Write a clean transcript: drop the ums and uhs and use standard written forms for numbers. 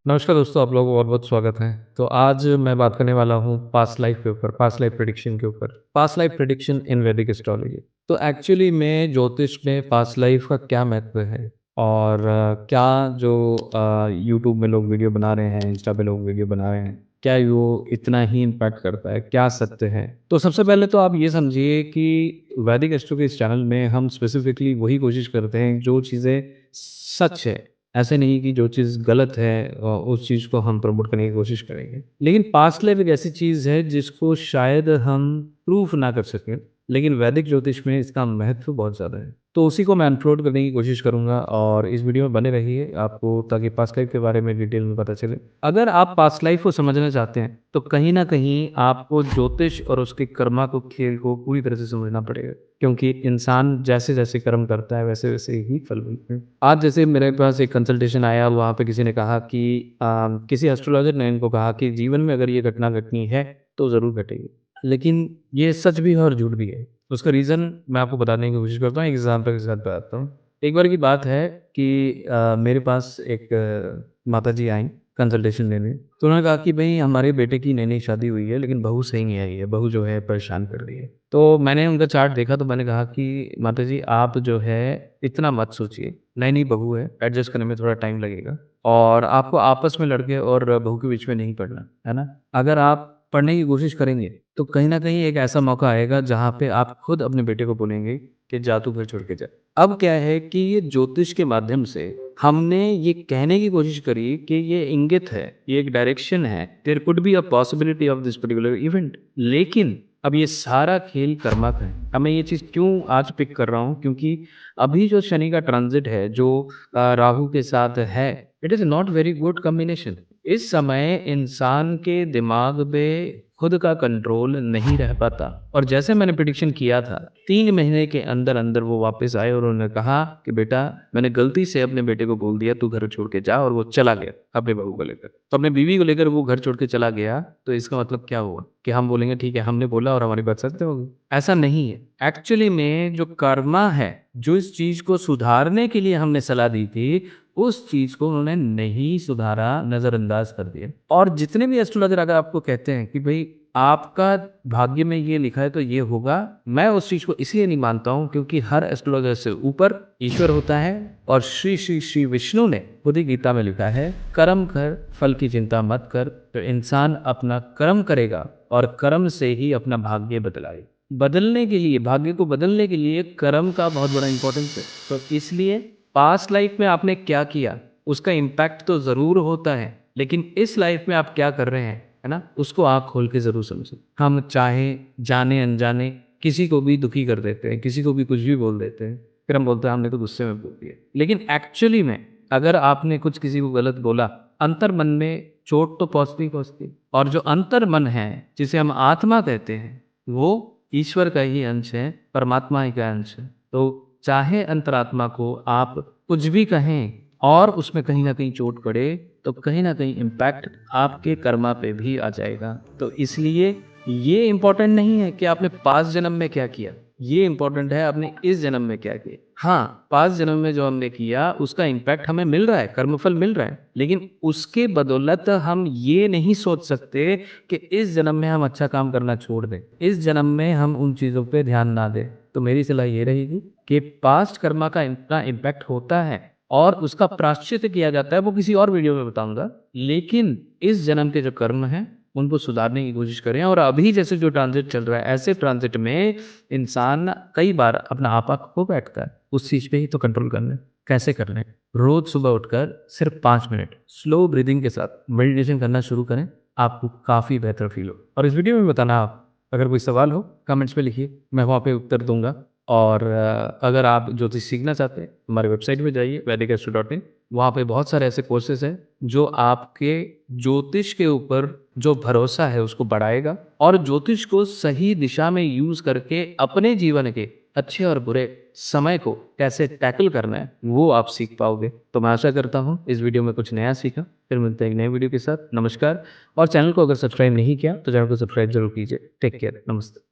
नमस्कार दोस्तों, आप लोगों का बहुत-बहुत स्वागत है। तो आज मैं बात करने वाला हूँ पास्ट लाइफ के ऊपर, पास्ट लाइफ प्रेडिक्शन के ऊपर। पास्ट लाइफ प्रेडिक्शन इन वैदिक एस्ट्रोलॉजी। तो एक्चुअली में ज्योतिष में पास्ट लाइफ का क्या महत्व है और क्या जो यूट्यूब में लोग वीडियो बना रहे हैं, इंस्टा पे लोग वीडियो बना रहे हैं, क्या वो इतना ही इम्पैक्ट करता है? क्या सत्य है? तो सबसे पहले तो आप ये समझिए कि वैदिक एस्ट्रो के इस चैनल में हम स्पेसिफिकली वही कोशिश करते हैं जो चीज़ें सच है। ऐसे नहीं कि जो चीज़ गलत है उस चीज़ को हम प्रमोट करने की कोशिश करेंगे। लेकिन पास्ट लाइफ एक ऐसी चीज़ है जिसको शायद हम प्रूफ ना कर सकें, लेकिन वैदिक ज्योतिष में इसका महत्व बहुत ज़्यादा है। तो उसी को मैं अनफोल्ड करने की कोशिश करूँगा और इस वीडियो में बने रहिए आपको ताकि पास्ट लाइफ के बारे में डिटेल में पता चले। अगर आप पास्ट लाइफ को समझना चाहते हैं, तो कहीं न कहीं आपको ज्योतिष और उसके कर्मा को खेल को पूरी तरह से समझना पड़ेगा। क्योंकि इंसान जैसे-जैसे कर्म करता है वैसे-वैसे ही फल मिलते हैं। आज जैसे मेरे पास एक कंसल्टेशन आया, वहाँ पे किसी ने कहा कि किसी एस्ट्रोलॉजर ने इनको कहा कि जीवन में अगर ये घटना घटनी है, तो ज़रूर घटेगी। लेकिन ये सच भी है और झूठ भी है। उसका रीज़न मैं आपको बताने की कोशिश करता हूँ, एक एग्ज़ाम्पल के साथ बताता हूँ। एक बार की बात है कि मेरे पास एक माताजी आईं कंसल्टेशन लेने। तो उन्होंने कहा कि भई हमारे बेटे की नई-नई शादी हुई है, लेकिन बहू सही नहीं आई है, बहू जो है परेशान कर रही है। तो मैंने उनका चार्ट देखा तो मैंने कहा कि माताजी आप जो है इतना मत सोचिए, नई-नई बहू है, एडजस्ट करने में थोड़ा टाइम लगेगा और आपको आपस में लड़के और बहू के बीच में नहीं पड़ना, है ना? अगर आप पढ़ने की कोशिश करेंगे, तो कहीं न कहीं एक ऐसा मौका आएगा जहाँ पे आप खुद अपने बेटे को बोलेंगे कि जा तू घर छोड़ के जा। अब क्या है कि ये ज्योतिष के माध्यम से हमने ये कहने की कोशिश करी कि ये इंगित है, ये एक डायरेक्शन है, there could be a possibility of this particular event. लेकिन अब ये सारा खेल कर्मा का है। अब मैं ये चीज़ क्यों आज पिक कर रहा हूँ क्योंकि अभी जो शनि का ट्रांज़िट है, जो राहु के साथ है, it is not very good combination. इस समय इंसान के दिमाग में खुद का कंट्रोल नहीं रह पाता और जैसे मैंने प्रेडिक्शन किया था 3 महीने के अंदर-अंदर वो वापस आए और उन्होंने कहा कि बेटा मैंने गलती से अपने बेटे को बोल दिया तू घर छोड़ के जा और वो चला गया अपनी बहू को लेकर। तो अपनी बीवी को लेकर वो घर छोड़ के चला गया, तो इसका मतलब क्या हुआ? कि हम बोलेंगे ठीक है हमने बोला और हमारी बात सत्य हो गई। ऐसा नहीं है। एक्चुअली में जो कर्मा है, जो इस चीज़ को सुधारने के लिए हमने सलाह दी थी, उस चीज़ को उन्होंने नहीं सुधारा, नज़रअंदाज कर दिया। और जितने भी एस्ट्रोलॉजर अगर आपको कहते हैं कि भई आपका भाग्य में ये लिखा है तो ये होगा, मैं उस चीज़ को इसलिए नहीं मानता हूँ क्योंकि हर एस्ट्रोलॉजर से ऊपर ईश्वर होता है और श्री विष्णु ने खुद ही गीता में लिखा है, कर्म कर, फल की चिंता मत कर। तो इंसान अपना कर्म करेगा और कर्म से ही अपना भाग्य बदलाएगा। बदलने के लिए, भाग्य को बदलने के लिए कर्म का बहुत बड़ा इम्पोर्टेंस है। तो इसलिए पास्ट लाइफ में आपने क्या किया, उसका इम्पैक्ट तो ज़रूर होता है, लेकिन इस लाइफ में आप क्या कर रहे हैं, है ना? उसको आँख खोल के ज़रूर समझें। हम चाहे जाने-अनजाने किसी को भी दुखी कर देते हैं, किसी को भी कुछ भी बोल देते हैं, फिर हम बोलते हैं हमने तो गुस्से में बोल दिया। लेकिन एक्चुअली में अगर आपने कुछ किसी को गलत बोला, अंतर्मन में चोट तो पहुँचती ही पहुँचती और जो अंतर्मन है, जिसे हम आत्मा कहते हैं, वो ईश्वर का ही अंश है, परमात्मा ही का अंश है। तो चाहे अंतरात्मा को आप कुछ भी कहें और उसमें कहीं न कहीं चोट पड़े, तो कहीं न कहीं इम्पैक्ट आपके कर्मा पे भी आ जाएगा। तो इसलिए ये इम्पोर्टेंट नहीं है कि आपने पास्ट जन्म में क्या किया, ये इम्पोर्टेंट है आपने इस जन्म में क्या किया। हाँ, पास्ट जन्म में जो हमने किया उसका इम्पैक्ट हमें मिल रहा है, कर्मफल मिल रहा है। लेकिन उसके बदौलत हम ये नहीं सोच सकते कि इस जन्म में हम अच्छा काम करना छोड़ दें, इस जन्म में हम उन चीज़ों पे ध्यान ना दें। तो मेरी सलाह ये रहेगी कि पास्ट कर्मा का इतना इम्पैक्ट होता है और उसका प्रायश्चित किया जाता है, वो किसी और वीडियो में बताऊँगा। लेकिन इस जन्म के जो कर्म हैं, उनको सुधारने की कोशिश करें और अभी जैसे जो ट्रांज़िट चल रहा है, ऐसे ट्रांज़िट में इंसान कई बार अपना आपा खो बैठता है। उस चीज़ पे ही तो कंट्रोल करना है। कैसे करना है? रोज़ सुबह उठकर सिर्फ 5 मिनट स्लो ब्रीथिंग के साथ मेडिटेशन करना शुरू करें, आपको काफ़ी बेहतर फ़ील हो। और इस वीडियो में बताना आप अगर कोई सवाल हो कमेंट्स में लिखिए, मैं वहाँ पे उत्तर दूँगा। और अगर आप ज्योतिष सीखना चाहते हैं, हमारी वेबसाइट पे जाइए vedicastrology.in। वहाँ पे बहुत सारे ऐसे कोर्सेज़ हैं, जो आपके ज्योतिष के ऊपर जो भरोसा है उसको बढ़ाएगा और ज्योतिष को सही दिशा में यूज़ करके अपने जीवन के अच्छे और बुरे समय को कैसे टैकल करना है, वो आप सीख पाओगे। तो मैं आशा करता हूँ इस वीडियो में कुछ नया सीखा। फिर मिलते हैं एक नए वीडियो के साथ। नमस्कार और चैनल को अगर सब्सक्राइब नहीं किया, तो चैनल को सब्सक्राइब ज़रूर कीजिए। Take care. नमस्ते।